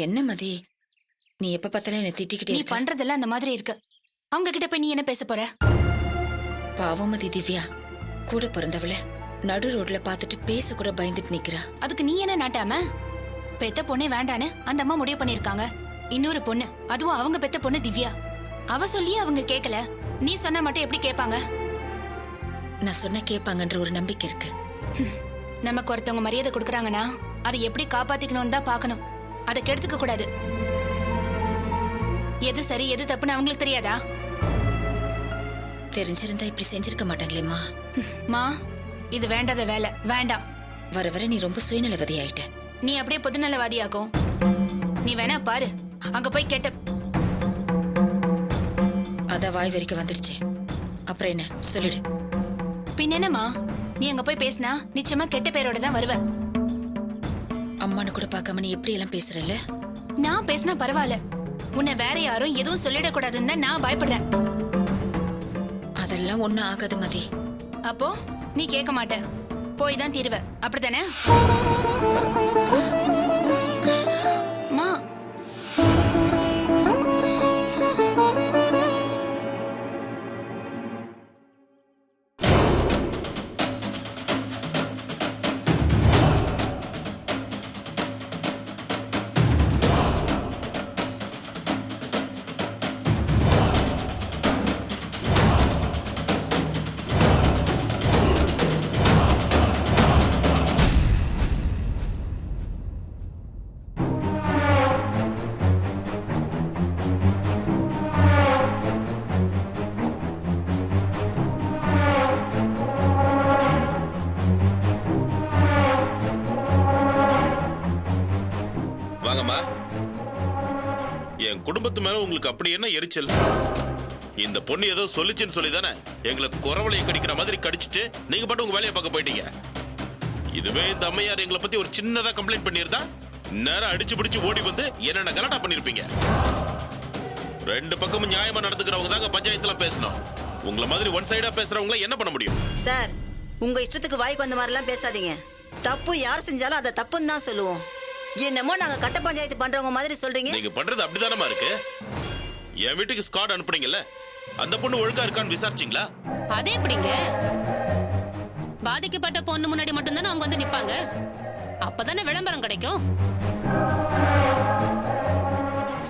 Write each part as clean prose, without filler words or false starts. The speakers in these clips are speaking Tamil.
என்ன மதி, நீ எப்ப பார்த்தாலும் என்ன திட்டிக்கிட்டே நீ இருக்க. பண்றதெல்லாம் அந்த மாதிரி இருக்கு. அவங்க கிட்ட போய் நீ என்ன பேச போற? பாவம் மதி திவ்யா, கூட பிறந்தவள நடு ரோட்ல பாத்துட்டு பேச கூட பயந்துட்டு நிக்கிறா. அதுக்கு நீ என்ன நாட்டாம? பெத்த பொண்ணே வேண்டான்னு அந்த அம்மா முடிவு பண்ணிருக்காங்க. இன்னொரு பொண்ணு, அதுவும் அவங்க பெத்த பொண்ணு திவ்யா. அவ சொல்லியே அவங்க கேட்கல, நீ சொன்னா மட்டும் எப்படி கேட்பாங்க? நான் சொன்ன கேட்பாங்கன்ற ஒரு நம்பிக்கை இருக்கு. நமக்கு ஒருத்தவங்க மரியாதை கொடுக்கறாங்கன்னா அதை எப்படி காப்பாத்திக்கணும்னு தான் பாக்கணும். அதை கெடுத்துக்க கூடாது. எது சரி எது தப்புன்னு அவங்களுக்கு தெரியாதா? தெரிஞ்சிருந்தா இப்படி செஞ்சிருக்க மாட்டாங்களேம்மா. மா, இது வேண்டாத வேலை, வேண்டாம். வர வர நீ ரொம்ப சுயநலவதி ஆயிட்ட. நீ அப்படியே பொதுநலவாதியாக்கும். நீ வேணா பாரு, அங்க போய் கேட்ட. அதான் வாய் வரைக்கும் வந்துருச்சு. அப்புறம் என்ன சொல்லிடு. பின் என்னமா, நீ அங்க போய் பேசினா நிச்சயமா கெட்ட பேரோட தான் வருவ. அம்மானு கூட பார்க்காம நீ எப்படி எல்லாம் பேசுறல்ல. நான் பேசினா பரவாயில்ல, உன்னை வேற யாரும் எதுவும் சொல்லிடக்கூடாதுன்னு தான் நான் பயப்படுறேன். அதெல்லாம் ஒண்ணும் ஆகாது மதி. அப்போ நீ கேட்க மாட்ட, போய் தான் தீருவ, அப்படித்தானே? மா, வாங்கம்மா. என் குடும்பத்து மேல உங்களுக்கு அப்படி என்ன எரிச்சல்? இந்த பொண்ணு ஏதோ சொல்லிச்சுன்னு சொல்லிதானே எங்களை குறவளையை கடிக்கிற மாதிரி கடிச்சிட்டு நீங்க பாட்டு உங்க வேலையை பார்க்க போயிட்டீங்க. இதுவே இந்த அம்மையார் எங்களை பத்தி ஒரு சின்னதா கம்ப்ளைண்ட் பண்ணியிருந்தா நேரம் அடிச்சு பிடிச்சு ஓடி வந்து என்னென்ன கலாட்டா பண்ணிருப்பீங்க. ரெண்டு பக்கமும் நியாயமா நடந்துக்கிறவங்க தாங்க பஞ்சாயத்துல பேசணும். உங்களை மாதிரி ஒன் சைடா பேசுறவங்கள என்ன பண்ண முடியும்? சார், உங்க இஷ்டத்துக்கு வாய்க்கு வந்த மாதிரிலாம் பேசாதீங்க. தப்பு யார் செஞ்சாலும் அதை தப்புன்னு தான் சொல்லுவோம். என்னமோ நாங்க கட்ட பஞ்சாயத்து பண்றவங்க மாதிரி சொல்றீங்க. நீங்க பண்றது அப்படிதானமா இருக்கு. என் வீட்டுக்கு ஸ்காட் அனுப்புனீங்கல்ல, அந்த பொண்ணு ஒழுங்கா இருக்கான்னு விசாரிச்சீங்களா? அதே எப்படிங்க? பாதிக்கப்பட்ட பொண்ணு முன்னாடி மட்டும்தானே அவங்க வந்து நிப்பாங்க. அப்பதானே விளம்பரம் கிடைக்கும்.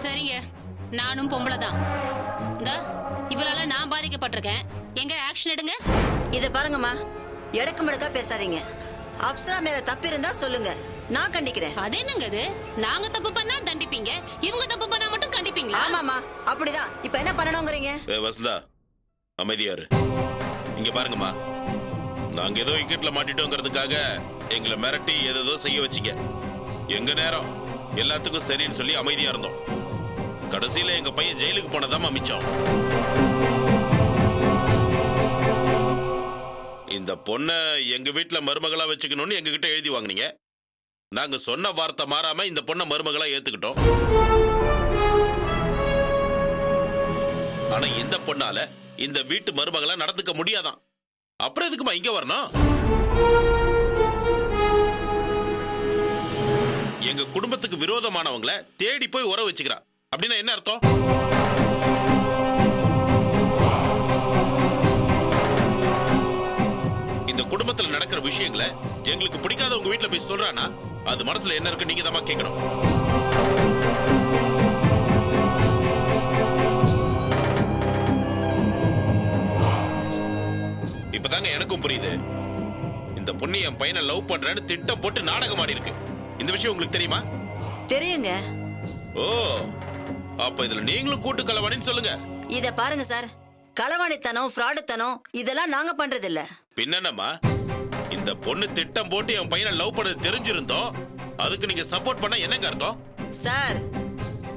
சரிங்க, நானும் பொம்பளை தான். இந்த இவளால நான் பாதிக்கப்பட்டிருக்கேன். எங்க ஆக்ஷன் எடுங்க. இத பாருங்கம்மா, எடக்கு மடக்கா பேசாதீங்க. அப்சரா மேல தப்பு இருந்தா சொல்லுங்க, நான் கண்டிக்கிறேன். அது என்னங்க இது? நாங்க தப்பு பண்ணா தண்டிப்பீங்க, இவங்க தப்பு பண்ணா மட்டும் கண்டிப்பீங்களா? ஆமாமா, அப்படிதான். இப்ப என்ன பண்ணணும்ங்கறீங்க? வசந்தா, அமைதியாரு. இங்க பாருங்கம்மா, நாங்க ஏதோ இக்கட்ல மாட்டிட்டோங்கிறதுக்காக எங்களை மிரட்டி ஏதோ செய்ய வச்சிங்க. எங்க நேரம் எல்லாத்துக்கும் சரின்னு சொல்லி அமைதியா இருந்தோம். கடைசியில எங்க பையன் ஜெயிலுக்கு போனதாம மிச்சம். இந்த பொண்ண எங்க வீட்டுல மருமகளா வச்சுக்கணும்னு எங்க கிட்ட எழுதி வாங்குனீங்க. நாங்க சொன்ன வார்த்தை மாறாம இந்த பொண்ண மருமகளா ஏத்துக்கிட்டோம். ஆனா இந்த பொண்ணால இந்த வீட்டு மருமகளா நடந்துக்க முடியாதான். அப்புறம் எதுக்குமா இங்க வரணும்? எங்க குடும்பத்துக்கு விரோதமானவங்களை தேடி போய் உறவு வச்சுக்கிறா அப்படின்னா என்ன அர்த்தம்? இந்த குடும்பத்துல நடக்கிற விஷயங்களை எங்களுக்கு பிடிக்காத உங்க வீட்டுல போய் சொல்றானா அது மனசுல என்ன இருக்கு நீங்க தான் கேட்கணும். இப்பதாங்க எனக்கும் புரியுது. இந்த பொண்ணு என் பையனை லவ் பண்றேன்னு திட்டம் போட்டு நாடகம் ஆடி இருக்கு. இந்த விஷயம் உங்களுக்கு தெரியுமா? தெரியுங்க. ஓ, அப்ப இதுல நீங்களும் கூட்டு களவாணின்னு சொல்லுங்க. இத பாருங்க சார், களவாணித்தனம், ஃப்ராடுத்தனம் இதெல்லாம் நாங்க பண்றது இல்ல. பின்னமா இந்த பொண்ணு திட்டம் போட்டு என் பையனை லவ் பண்ணது தெரிஞ்சிருந்தோம், அதுக்கு நீங்க சப்போர்ட் பண்ண என்னங்க அர்த்தம்? சார்,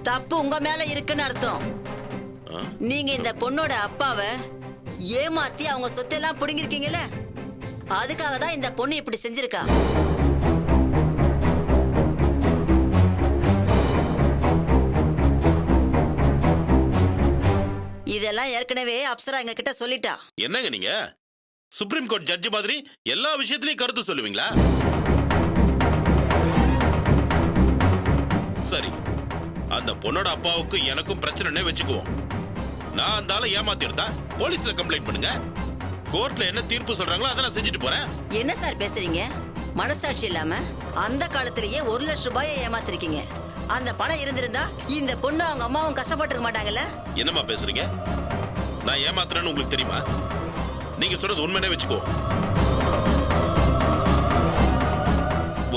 தப்பு உங்க மேல இருக்குன்னு அர்த்தம். நீங்க இந்த பொண்ணோட அப்பாவை ஏமாத்தி அவங்க சொத்தெல்லாம் புடுங்கிருக்கீங்கல்ல, அதுக்காக தான் இந்த பொண்ணு இப்படி செஞ்சிருக்கா. இதெல்லாம் ஏற்கனவே அப்சரா எங்க கிட்ட சொல்லிட்டா. என்னங்க நீங்க சுப்ரீம் கோர்ட் ஜட்ஜ் மாதிரி எல்லா விஷயத்திலையும் கருத்து சொல்லுவீங்களா? சரி, அந்த பொண்ணோட அப்பாவுக்கும் எனக்கும் பிரச்சனைனே வச்சுக்குவோம். நான் அந்த ஆளை ஏமாத்திருந்தா போலீஸ்ல கம்ப்ளைண்ட் பண்ணுங்க. கோர்ட்ல என்ன தீர்ப்பு சொல்றாங்களோ அதை நான் செஞ்சுட்டு போறேன். என்ன சார் பேசுறீங்க? மனசாட்சி இல்லாம அந்த காலத்திலேயே 1 லட்சம் ரூபாயை ஏமாத்திருக்கீங்க. அந்த பணம் இருந்திருந்தா இந்த பொண்ணு அவங்க அம்மாவும் கஷ்டப்பட்டு மாட்டாங்கல்ல. என்னம்மா பேசுறீங்க? நான் ஏமாத்துறேன்னு உங்களுக்கு தெரியுமா? நீங்க சொல்றது உண்மைனே வச்சுக்கோ.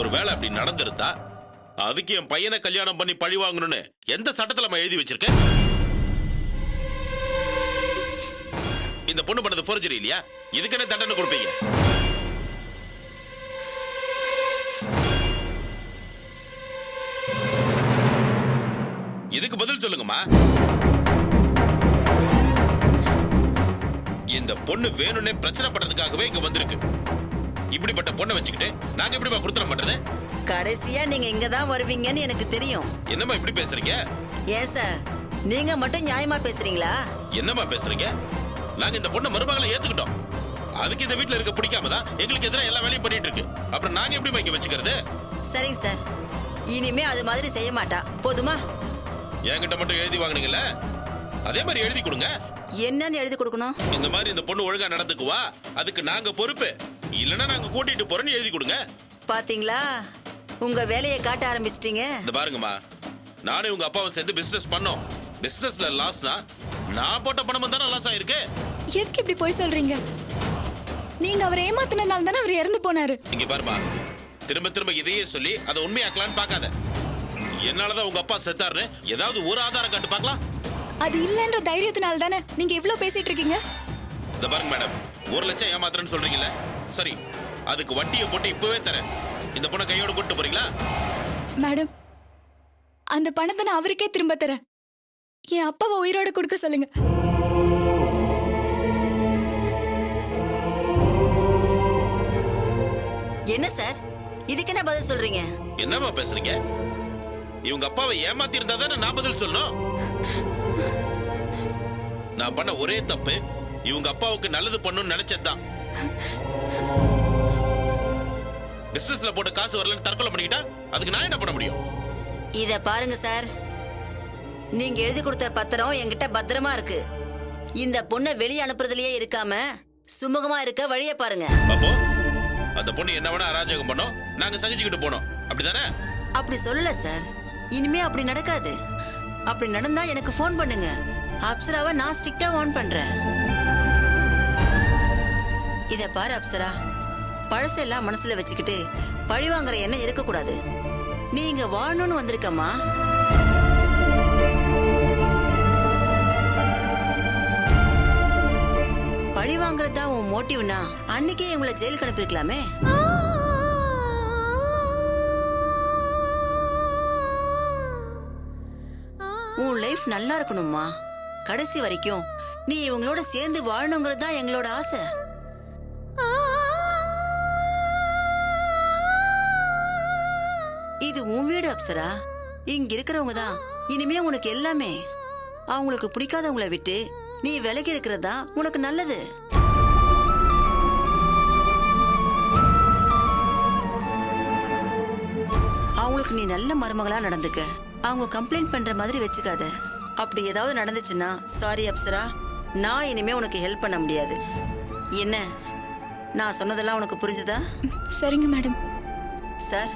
ஒருவேளை அப்படி நடந்திருந்தா அதுக்கு என் பையனை கல்யாணம் பண்ணி பழி வாங்கணும்னு எந்த சட்டத்துல நான் எழுதி வச்சிருக்கேன்? இந்த பொண்ணு பண்ணது ஃபோர்ஜரி இல்லையா? இதுக்கு என்ன தண்டனை கொடுப்பீங்க? இதுக்கு பதில் சொல்லுங்கம்மா. இந்த பொண்ணு வேணும்னே பிரச்சனை பண்றதுக்காகவே இங்க வந்திருக்கு. இப்படிப்பட்ட பொண்ணை வச்சுக்கிட்டு நாங்க எப்படிமா குடுத்தனம் பண்றது? கடைசியா நீங்க இங்கதான் வருவீங்கன்னு எனக்கு தெரியும். என்னம்மா இப்படி பேசுறீங்க? ஏன் சார் நீங்க மட்டும் நியாயமா பேசுறீங்களா? என்னம்மா பேசுறீங்க? நாங்க இந்த பொண்ணை மருமகளை ஏத்துக்கிட்டோம். அதுக்கு இந்த வீட்டுல இருக்க பிடிக்காம தான் எங்களுக்கு எதிராக எல்லா வேலையும் பண்ணிட்டு இருக்கு. அப்புறம் நாங்க எப்படி இங்க வச்சுக்கிறது? சரிங்க சார், இனிமே அது மாதிரி செய்ய மாட்டா. போதுமா? என்கிட்ட மட்டும் எழுதி வாங்குனீங்கல்ல, அதே மாதிரி எழுதி கொடுங்க. என்னன்னு எழுதி கொடுக்கணும்? இந்த மாதிரி இந்த பொண்ணு ஒழுங்கா நடந்துக்குவா, அதுக்கு நாங்க பொறுப்பு, இல்லன்னா நாங்க கூட்டிட்டு போறோம்னு எழுதி கொடுங்க. பாத்தீங்களா, உங்க வேலையை காட்ட ஆரம்பிச்சிட்டீங்க. இந்த பாருங்கம்மா, நானும் உங்க அப்பாவும் சேர்ந்து பிசினஸ் பண்ணோம். பிசினஸ்ல லாஸ்னா நான் போட்ட பணமும் தானே லாஸ் ஆயிருக்கு. எதுக்கு இப்படி போய் சொல்றீங்க? நீங்க அவரை ஏமாத்தினால தானே அவர் இறந்து போனாரு. இங்க பாருமா, திரும்ப திரும்ப இதையே சொல்லி அதை உண்மையாக்கலான்னு பாக்காத. என்னாலதான் உங்க அப்பா செத்தாருன்னு ஏதாவது ஒரு ஆதாரம் காட்டு பாக்கலாம். அது இல்லன்ற தைரியத்தினால தானே நீங்க இவ்ளோ பேசிட்டு இருக்கீங்க. இந்த பாருங்க மேடம், 1 லட்சம் ஏமாத்துறேன்னு சொல்றீங்கல்ல, சரி அதுக்கு வட்டியை போட்டு இப்பவே தரேன். இந்த பொண்ணை கையோட கூட்டு போறீங்களா? மேடம், அந்த பணத்தை நான் அவருக்கே திரும்ப தரேன். என் அப்பாவை உயிரோட கொடுக்க சொல்லுங்க. என்ன சார், இதுக்கு என்ன பதில் சொல்றீங்க? என்னமா பேசுறீங்க? இவங்க அப்பாவை ஏமாத்தி இருந்தா தானே நான் பதில் சொல்லணும். நான் பண்ண ஒரே தப்பு இவங்க அப்பாவுக்கு நல்லது பண்ணணும்னு நினைச்சதுதான். பிசினஸ்ல போட்ட காசு வரலன்னு தற்கொலை பண்ணிக்கிட்டா அதுக்கு நான் என்ன பண்ண முடியும்? இத பாருங்க சார், நீங்க எழுதி கொடுத்த பத்திரம் என்கிட்ட பத்திரமா இருக்கு. இந்த பொண்ணை வெளியே அனுப்புறதுலயே இருக்காம சுமூகமா இருக்க வழிய பாருங்க. அப்போ அந்த பொண்ணு என்ன வேணா அராஜகம் பண்ணோம், நாங்க சகிச்சுக்கிட்டு போனோம், அப்படிதானே? அப்படி சொல்லல சார், இனிமே அப்படி நடக்காது. அப்படி நடந்தா எனக்கு ஃபோன் பண்ணுங்க. அப்சராவை நான் ஸ்ட்ரிக்ட்டா வார்ன் பண்றேன். இத பாரு அப்சரா, பழசெல்லாம் மனசுல வச்சுக்கிட்டு பழி வாங்குற எண்ணம் இருக்கக்கூடாது. நீ இங்க வாழணும்னு வந்திருக்கம்மா. பழி வாங்குறதா உன் மோட்டிவ்னா அன்னைக்கே உங்களை ஜெயிலுக்கு அனுப்பியிருக்கலாமே. உன் லைஃப் நல்லா இருக்கணும்மா. கடைசி வரைக்கும் நீ இவங்களோட சேர்ந்து வாழணுங்கிறது தான் எங்களோட ஆசை. இது உன் வீடு அப்சரா. இங்க இருக்கிறவங்க தான் இனிமே உனக்கு எல்லாமே. அவங்களுக்கு பிடிக்காதவங்களை விட்டு நீ விலகி இருக்கிறதா உனக்கு நல்லது. அவங்களுக்கு நீ நல்ல மருமகளா நடந்துக்க. அவங்க கம்ப்ளைண்ட் பண்ற மாதிரி வச்சுக்காத. அப்படி ஏதாவது நடந்துச்சுன்னா சாரி அப்சரா, நான் இனிமே உனக்கு ஹெல்ப் பண்ண முடியாது. என்ன, நான் சொன்னதெல்லாம் உனக்கு புரிஞ்சுதா? சரிங்க மேடம். சார்,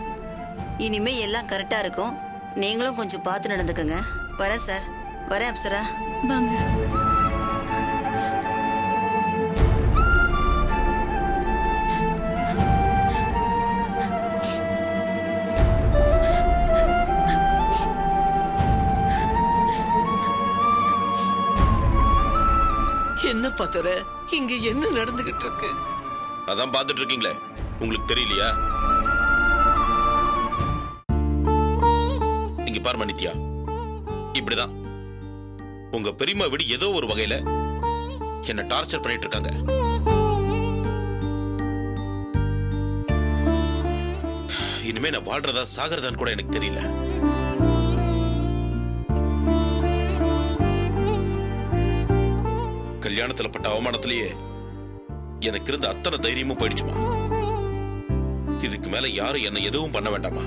இனிமே எல்லாம் கரெக்டா இருக்கும். நீங்களும் கொஞ்சம் பார்த்து நடந்துக்கங்க. வரேன் சார். வரேன் அப்சரா. வாங்க. என்ன பாத்துற, இங்க என்ன நடந்துகிட்டு இருக்கு? அதான் பாத்துட்டு இருக்கீங்களே, உங்களுக்கு தெரியலையா? இங்க பாருமா நித்யா, இப்படிதான் உங்க பெரியம்மா வீடு ஏதோ ஒரு வகையில என்ன டார்ச்சர் பண்ணிட்டு இருக்காங்க. இனிமே நான் வாழ்றதா சாகிறதான்னு கூட எனக்கு தெரியல. கல்யாணத்துல பட்ட அவமானத்திலேயே எனக்கு இருந்த அத்தனை தைரியமும் போயிடுச்சுமா. இதுக்கு மேல யாரும் என்ன எதுவும் பண்ண வேண்டாமா.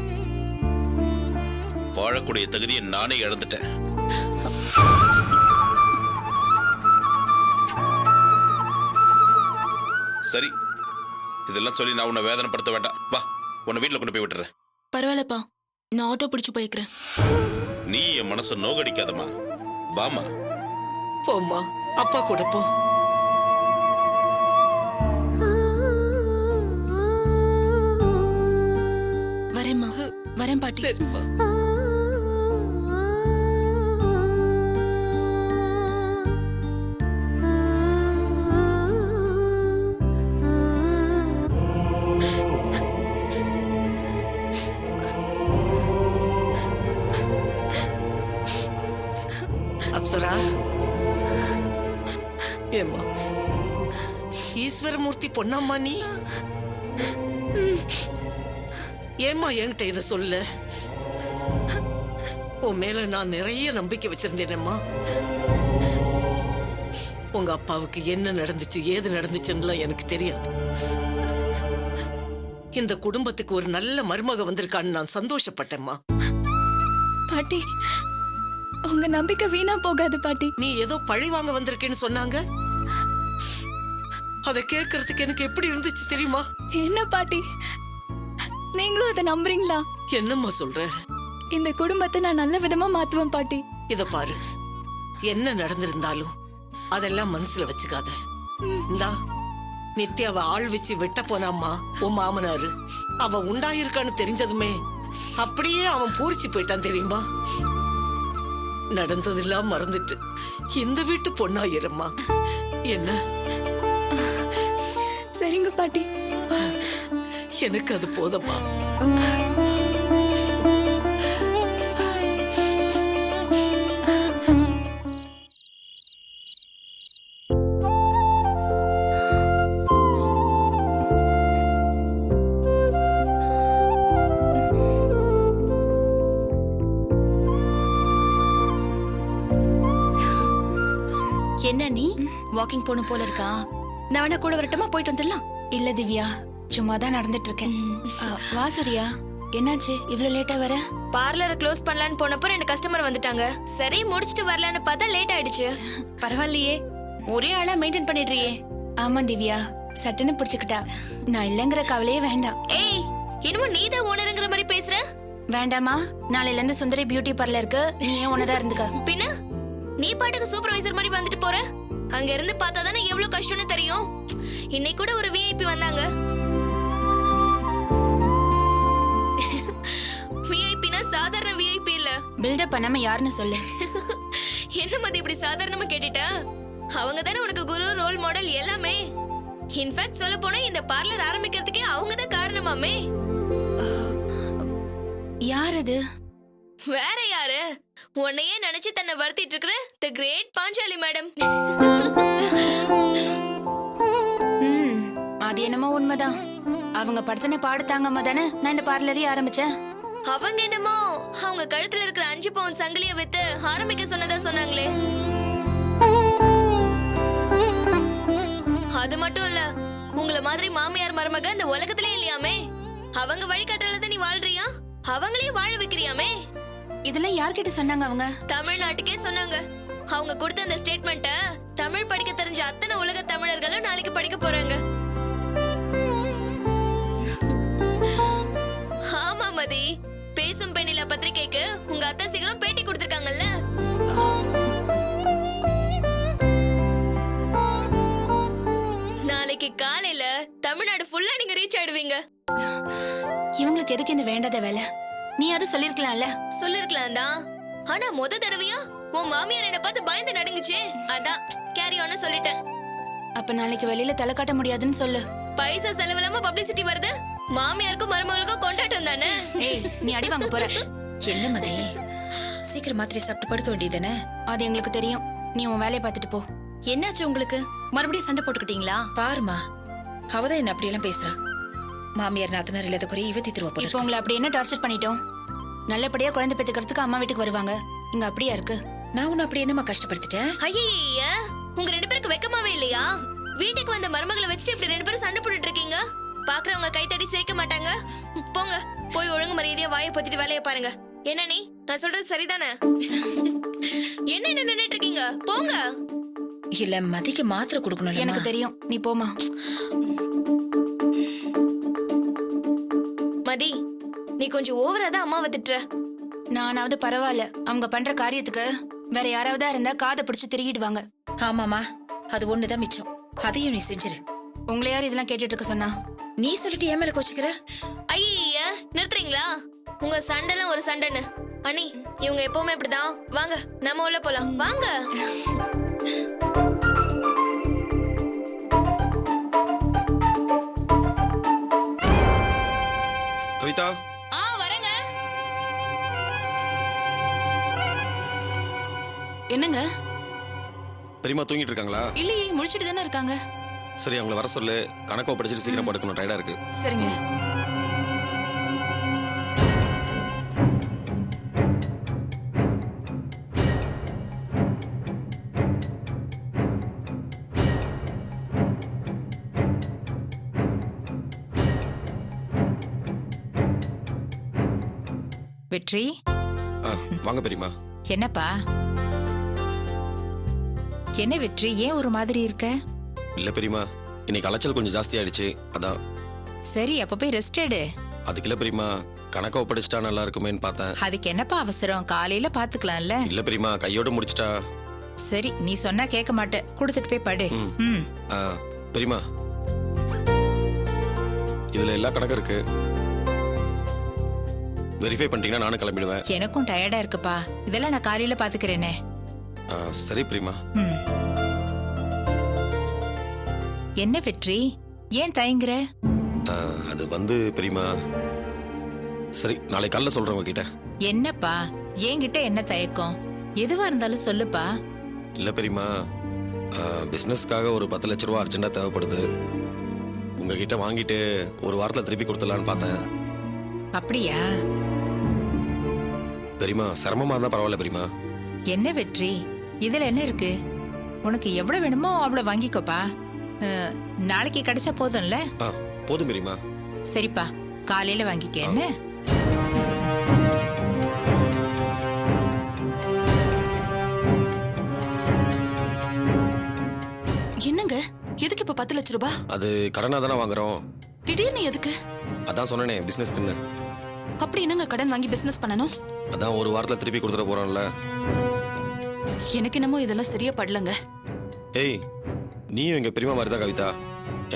வாழக்கூடிய தகுதியை நானே இழந்துட்டேன். சரி, இதெல்லாம் சொல்லி நான் உன்னை வேதனைப்படுத்த வேண்டாம். வா, உன்னை வீட்டுல கொண்டு போய் விட்டுறேன். பரவாயில்லப்பா, நான் ஆட்டோ பிடிச்சு போய்க்கிறேன். நீ என் மனசை நோகடிக்காதம்மா. வாமா. போம்மா, அப்பா கூட போ. வரேம்மா, வரேன் பாட்டி. சரிம்மா. அப்சரா, ஏம்மா ஈஸ்வரமூர்த்தி பொண்ணம்மா நீ? ஏம்மா என்கிட்ட இத சொல்ல? உன் மேல நான் நிறைய நம்பிக்கை வச்சிருந்தேனேம்மா. உங்க அப்பாவுக்கு என்ன நடந்துச்சு, ஏது நடந்துச்சுன்னு எனக்கு தெரியாது. இந்த குடும்பத்துக்கு ஒரு நல்ல மருமக வந்திருக்கான்னு நான் சந்தோஷப்பட்டேம்மா. பாட்டி, உங்க நம்பிக்கை வீணா போகாது பாட்டி. நீ ஏதோ பழி வாங்க வந்திருக்கேன்னு சொன்னாங்க. அதை கேட்கறதுக்கு எனக்கு எப்படி இருந்துச்சு தெரியுமா? என்ன பாட்டி, நீங்களும் அதை நம்புறீங்களா? என்னம்மா சொல்ற? இந்த குடும்பத்தை நான் நல்ல விதமா மாத்துவேன் பாட்டி. இத பாரு, என்ன நடந்திருந்தாலும் அதெல்லாம் மனசுல வச்சுக்காத. இந்தா, நித்யாவ ஆள் வச்சு வெட்ட போனாம்மா உன் மாமனாரு. அவ உண்டாயிருக்கான்னு தெரிஞ்சதுமே அப்படியே அவன் பூரிச்சு போயிட்டான் தெரியுமா? நடந்ததெல்லாம் மறந்துட்டு இந்த வீட்டு பொண்ணாயிரம்மா. என்ன? சரிங்க பாட்டி. எனக்கு அது போதம்மா. என்ன நீ வாக்கிங் போன போல இருக்கா? நான் வேணா கூட வரட்டுமா? போயிட்டு வந்துடலாம். இல்ல திவ்யா, சும்மா தான் நடந்துட்டு இருக்கேன். வா சூர்யா, என்னாச்சு இவ்வளவு லேட்டா வர? பார்லரை க்ளோஸ் பண்ணலான்னு போனப்போ 2 கஸ்டமர் வந்துட்டாங்க. சரி முடிச்சிட்டு வரலான்னு பார்த்தா லேட் ஆயிடுச்சு. பரவாயில்லையே, ஒரே ஆளா மெயின்டைன் பண்ணிடுறியே. ஆமா திவ்யா, சட்டுன்னு பிடிச்சுக்கிட்டா. நான் இல்லங்கிற கவலையே வேண்டாம். ஏய், என்னமோ நீதான் ஓனருங்கிற மாதிரி பேசுற. வேண்டாமா, நாளையில இருந்து சுந்தரி பியூட்டி பார்லருக்கு நீயே ஓனரா இருந்துக்க. பின்ன நீ பாட்டுக்கு சூப்பர்வைசர் மாதிரி வந்துட்டு போற. அங்க இருந்து பார்த்தா தானே எவ்வளவு கஷ்டம்னு தெரியும். இன்னைக்கு கூட ஒரு விஐபி வந்தாங்க. விஐபினா சாதாரண விஐபி இல்ல. பில்டப் பண்ணாம யாருன்னு சொல்லு. என்ன மதி இப்படி சாதாரணமா கேட்டுட்ட? அவங்க தானே உனக்கு குரு, ரோல் மாடல் எல்லாமே. இன்ஃபேக்ட் சொல்ல போனா இந்த பார்லர் ஆரம்பிக்கிறதுக்கே அவங்க தான் காரணமாமே. யார் அது? வேற யாரு? உன்னையே நினைச்சு தன்னை வருத்திட்டு இருக்கிற தி கிரேட் பாஞ்சாலி மேடம். அது என்னமோ உண்மைதான். அவங்க படுத்தின பாடு தாங்காம தானே நான் இந்த பார்லரே ஆரம்பிச்சேன். அவங்க என்னமோ அவங்க கழுத்துல இருக்கிற 5 பவுன் சங்கிலிய வித்து ஆரம்பிக்க சொன்னதா சொன்னாங்களே. அது மட்டும் இல்ல, உங்கள மாதிரி மாமியார் மருமக இந்த உலகத்திலே இல்லையாமே. அவங்க வழிகாட்டுறத நீ வாழ்றியா? அவங்களையும் வாழ வைக்கிறியாமே. இதெல்லாம் யார்கிட்ட சொன்னாங்க அவங்க? தமிழ்நாட்டுக்கே சொன்னாங்க. அவங்க கொடுத்த அந்த ஸ்டேட்மெண்ட்ட தமிழ் படிக்க தெரிஞ்ச அத்தனை உலக தமிழர்களும் நாளைக்கு படிக்க போறாங்க. ஆமா மதி, பேசும் பெண்ணில பத்திரிகைக்கு உங்க அத்தை சீக்கிரம் பேட்டி கொடுத்திருக்காங்கல்ல. நாளைக்கு காலையில தமிழ்நாடு ஃபுல்லா நீங்க ரீச் ஆயிடுவீங்க. இவங்களுக்கு எதுக்கு இந்த வேண்டாத வேலை? நீ அது சொல்லிருக்கலாம்ல. சொல்லிருக்கலாம் தான், ஆனா முத தடவையா உன் மாமியார் என்ன பார்த்து பயந்து நடுங்குச்சு. அதான் கேரி ஆன சொல்லிட்டேன். அப்ப நாளைக்கு வெளியில தலை காட்ட முடியாதுன்னு சொல்லு. பைசா செலவில்லாம பப்ளிசிட்டி வருது. மாமியாருக்கும் மருமகளுக்கும் கொண்டாட்டம் தானே. ஏய், நீ அடி வாங்க போற. என்ன மதி, சீக்கிரம் மாத்திரை சாப்பிட்டு படுக்க வேண்டியதானே? அது எங்களுக்கு தெரியும். நீ உன் வேலையை பார்த்துட்டு போ. என்னாச்சு உங்களுக்கு? மறுபடியும் சண்டை போட்டுக்கிட்டீங்களா? பாருமா, அவதான் என்ன அப்படியெல்லாம் பேசுறா. மாமியார் நாத்தனார் இல்லாத குறை இவ தீத்துருவா போல. இப்போ உங்களை அப்படி என்ன டார்ச்சர் பண்ணிட்டோம்? நல்லபடியா குழந்தை பெத்துக்கிறதுக்கு அம்மா வீட்டுக்கு வருவாங்க. இங்க அப்படியா இருக்கு? நான் உன்னை அப்படி என்னமா கஷ்டப்படுத்திட்டேன்? ஐய, உங்க 2 பேருக்கு வெக்கமாவே இல்லையா? வீட்டுக்கு வந்த மருமகளை வச்சுட்டு இப்படி 2 பேரும் சண்டை போட்டுட்டு இருக்கீங்க. பாக்குறவங்க கை தட்டி சிரிக்க மாட்டாங்க. போங்க, போய் ஒழுங்கு மரியாதையா வாயை பொத்திட்டு வேலையை பாருங்க. என்ன நீ நான் சொல்றது சரிதானே? என்ன நின்னுட்டு இருக்கீங்க? போங்க. இல்ல மதிக்கு மாத்திரை கொடுக்கணும். எனக்கு தெரியும், நீ போமா. மதி, நீ கொஞ்சம் ஓவரா தான் அம்மாவை திட்டுற. நானாவது பரவாயில்ல, அவங்க பண்ற காரியத்துக்கு வேற யாராவதா இருந்தா காதை பிடிச்சு திருகிடுவாங்க. ஆமாமா, அது ஒண்ணுதான் மிச்சம். அதையும் நீ செஞ்சிரு. உங்களை யார் இதெல்லாம் கேட்டுட்டு இருக்க சொன்னா? நீ சொல்லிட்டு ஏன் மேல கோச்சுக்கிற? ஐயா, நிறுத்துறீங்களா? உங்க சண்டைலாம் ஒரு சண்டைன்னு. அண்ணி, இவங்க எப்பவுமே இப்படிதான். வாங்க, நம்ம உள்ள போலாம். வாங்க. கவிதா, வரேங்க. என்னங்க? பெரியமா தூங்கிட்டு இருக்காங்களா? இல்லையே, முடிச்சிட்டு தானே இருக்காங்க. சரி, அவங்கள வர சொல்லு. கணக்கோ படிச்சுட்டு சீக்கிரம் படுக்கணும், டயர்டா இருக்கு. சரிங்க. வெற்றி, வாங்க பெரியமா. என்னப்பா? என்ன வெற்றி, ஏன் ஒரு மாதிரி இருக்க? இல்ல பெரியமா, இன்னைக்கு அலைச்சல் கொஞ்சம் ஜாஸ்தி ஆயிடுச்சு, அதான். சரி, அப்ப போய் ரெஸ்ட் எடு. அதுக்கு இல்ல பெரியமா, கணக்கோ படிச்சுட்டா நல்லா இருக்குமேன்னு பார்த்தேன். அதுக்கு என்னப்பா அவசரம், காலையில பாத்துக்கலாம்ல. இல்ல பெரியமா, கையோட முடிச்சிட்டா. சரி, நீ சொன்னா கேட்க மாட்டேன், கொடுத்துட்டு போய் படு. ம். பெரியமா, இதுல எல்லா கணக்கும் இருக்கு. வெரிஃபை பண்ணிட்டீங்கன்னா நானும் கிளம்பிடுவேன். எனக்கும் டயர்டா இருக்குப்பா, இதெல்லாம் நான் காலையில பாத்துக்கிறேனே. சரி பெரியமா. என்ன வெற்றி, ஏன் தயங்குற? அது வந்து பெரியமா, சரி நாளைக்கு காலைல சொல்றேன் உங்ககிட்ட. என்னப்பா, என்கிட்ட என்ன தயக்கம்? எதுவா இருந்தாலும் சொல்லுப்பா. இல்ல பெரியமா, பிசினஸ்க்காக ஒரு 10 லட்ச ரூபா அர்ஜென்டா தேவைப்படுது. உங்ககிட்ட வாங்கிட்டு ஒரு வாரத்துல திருப்பி கொடுத்துடலான்னு பார்த்தேன். அப்படியா? பெரியமா, சிரமமா இருந்தா பரவாயில்ல பெரியமா. என்ன வெற்றி, இதுல என்ன இருக்கு? உனக்கு எவ்வளவு வேணுமோ அவ்வளவு வாங்கிக்கோப்பா. நாளைக்கு கிடைச்சா போதும்ல? போதும் பெரியமா. சரிப்பா, காலையில வாங்கிக்க. என்ன? என்னங்க, எதுக்கு இப்ப 10 லட்சம் ரூபாய்? அது கடனா தானே வாங்குறோம். திடீர்னு எதுக்கு? அதான் சொன்னனே, பிசினஸ்க்குன்னு. அப்படி என்னங்க கடன் வாங்கி பிசினஸ் பண்ணணும்? அதான் ஒரு வாரத்துல திருப்பி கொடுத்துட போறோம்ல. எனக்கு என்னமோ இதெல்லாம் சரியா படலங்க. ஏய், நீயும் எங்க பெரியமா மாதிரி தான் கவிதா.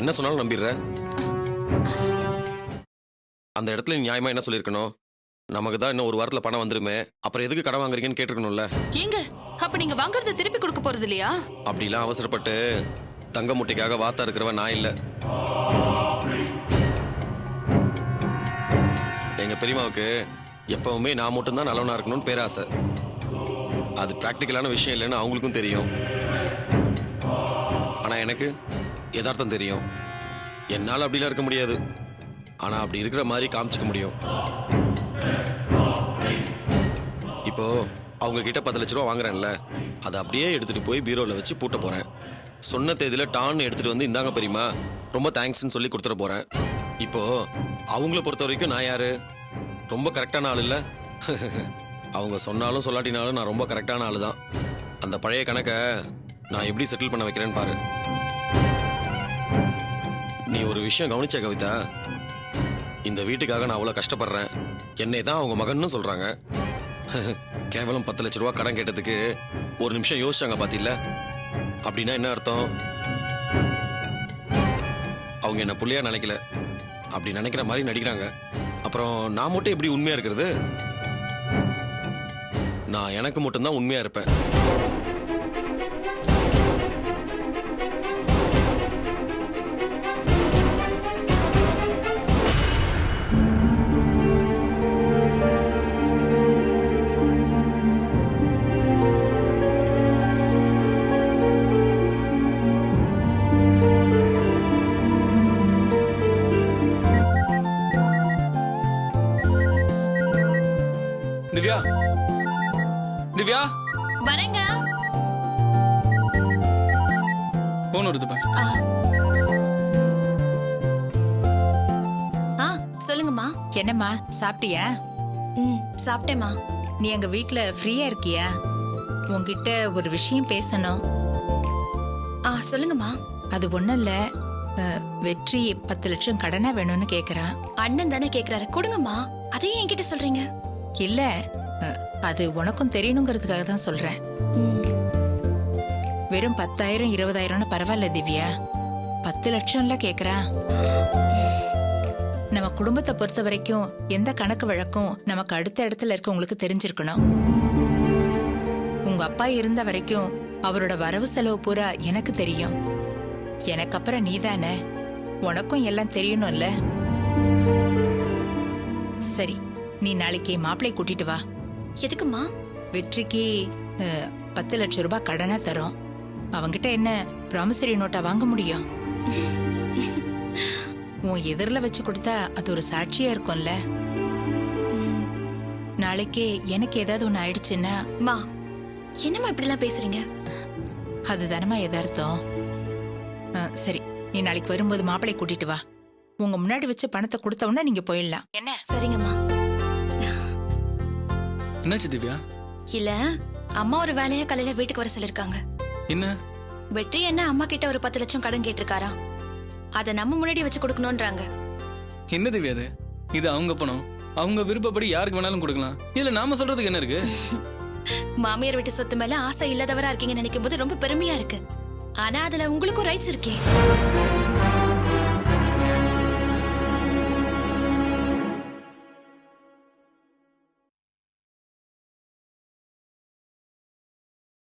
என்ன சொன்னாலும் நம்பிடுற. அந்த இடத்துல நியாயமா என்ன சொல்லிருக்கணும்? நமக்கு தான் இன்னும் ஒரு வாரத்துல பணம் வந்துருமே, அப்புறம் எதுக்கு கடன் வாங்குறீங்கன்னு கேட்டிருக்கணும்ல. ஏங்க, அப்ப நீங்க வாங்குறத திருப்பி கொடுக்க போறது இல்லையா? அப்படிலாம் அவசரப்பட்டு தங்க முட்டைக்காக வாத்தா இருக்கிறவன் நான் இல்ல. எங்க பெரியமாவுக்கு எப்பவுமே நான் மட்டும்தான் நல்லவனா இருக்கணும்னு பேராசை. அது பிராக்டிக்கலான விஷயம் இல்லைன்னு அவங்களுக்கும் தெரியும். ஆனா எனக்கு யதார்த்தம் தெரியும். என்னால அப்படிலாம் இருக்க முடியாது, ஆனா அப்படி இருக்கிற மாதிரி காமிச்சிக்க முடியும். இப்போ அவங்க கிட்ட 10 லட்ச ரூபா வாங்குறேன்ல, அதை அப்படியே எடுத்துட்டு போய் பீரோல வச்சு பூட்ட போறேன். சொன்ன தேதியில டான் எடுத்துட்டு வந்து இந்தாங்க பெரியமா, ரொம்ப தேங்க்ஸ்ன்னு சொல்லி கொடுத்துட போறேன். இப்போ அவங்கள பொறுத்த வரைக்கும் நான் யாரு? ரொம்ப கரெக்டான ஆள் இல்ல? அவங்க சொன்னாலும் சொல்லாட்டினாலும் நான் ரொம்ப கரெக்டான ஆளு தான். அந்த பழைய கணக்கை நான் எப்படி செட்டில் பண்ண வைக்கிறேன்னு பாரு. நீ ஒரு விஷயம் கவனிச்ச கவிதா, இந்த வீட்டுக்காக நான் அவ்வளவு கஷ்டப்படுறேன். என்னை தான் அவங்க மகன்னு சொல்றாங்க. கேவலம் 10 லட்ச ரூபா கடன் கேட்டதுக்கு ஒரு நிமிஷம் யோசிச்சாங்க பாத்தீங்களா? அப்படின்னா என்ன அர்த்தம்? அவங்க என்ன புள்ளையா நினைக்கல, அப்படி நினைக்கிற மாதிரி நடிக்கிறாங்க. அப்புறம் நான் மட்டும் எப்படி உண்மையா இருக்கிறது? நான் எனக்கு மட்டும்தான் உண்மையா இருப்பேன். திவ்யா, திவ்யா, வரேங்க. போன் வருது பாரு. சொல்லுங்கம்மா. என்னம்மா, சாப்பிட்டியா? ம் சாப்பிட்டேம்மா. நீ எங்க வீட்ல ஃப்ரீயா இருக்கியா? உன்கிட்ட ஒரு விஷயம் பேசணும். சொல்லுங்கம்மா. அது ஒண்ணும் இல்ல, வெற்றி 10 லட்சம் கடனா வேணும்னு கேக்குறான். அண்ணன் தானே கேக்குறாரு, கொடுங்கம்மா. அதையும் என்கிட்ட சொல்றீங்க? இல்ல, அது உனக்கும் தெரியணுங்கிறதுக்காக தான் சொல்றேன். வெறும் 10,000 20,000 பரவாயில்ல திவ்யா, 10 லட்சம்ல கேக்குறான். நம்ம குடும்பத்தை பொறுத்த வரைக்கும் எந்த கணக்கு வழக்கும் நமக்கு அடுத்த இடத்துல இருக்கவங்களுக்கு தெரிஞ்சிருக்கணும். உங்க அப்பா இருந்த வரைக்கும் அவரோட வரவு செலவு பூரா எனக்கு தெரியும். எனக்கு அப்புறம் நீதானே, உனக்கும் எல்லாம் தெரியணும்ல. சரி, நீ நாளைக்கு மாப்பிள்ளை கூட்டிட்டு வா. எதுக்குமா? வெற்றிக்கு 10 லட்சம் ரூபாய் கடனா தரோம். அவங்கிட்ட என்ன ப்ராமிசரி நோட்டா வாங்க முடியும்? உன் எதிரில வச்சு கொடுத்தா அது ஒரு சாட்சியா இருக்கும்ல. நாளைக்கு எனக்கு ஏதாவது ஒண்ணு ஆயிடுச்சுன்னா. மா, என்னம்மா இப்படிலாம் பேசுறீங்க? அதுதானமா எதார்த்தம். சரி, நீ நாளைக்கு வரும்போது மாப்பிள்ளை கூட்டிட்டு வா. உங்க முன்னாடி வச்ச பணத்தை கொடுத்த உடனே நீங்க போயிடலாம். என்ன? சரிங்கம்மா. என்னாச்சு திவ்யா? இல்ல, அம்மா ஒரு வேலையா காலையில வீட்டுக்கு வர சொல்லிருக்காங்க. என்ன? வெற்றி என்ன அம்மா கிட்ட ஒரு 10 லட்சம் கடன் கேட்டிருக்காரா, அத நம்ம முன்னாடி வச்சு கொடுக்கணும்ன்றாங்க. என்ன திவ்யா இது? இது அவங்க பணம், அவங்க விருப்பப்படி யாருக்கு வேணாலும் கொடுக்கலாம். இதுல நாம சொல்றதுக்கு என்ன இருக்கு? மாமியார் வீட்டு சொத்து மேல ஆசை இல்லாதவரா இருக்கீங்கன்னு நினைக்கும் போது ரொம்ப பெருமையா இருக்கு. ஆனா அதுல உங்களுக்கும் ரைட்ஸ் இருக்கே.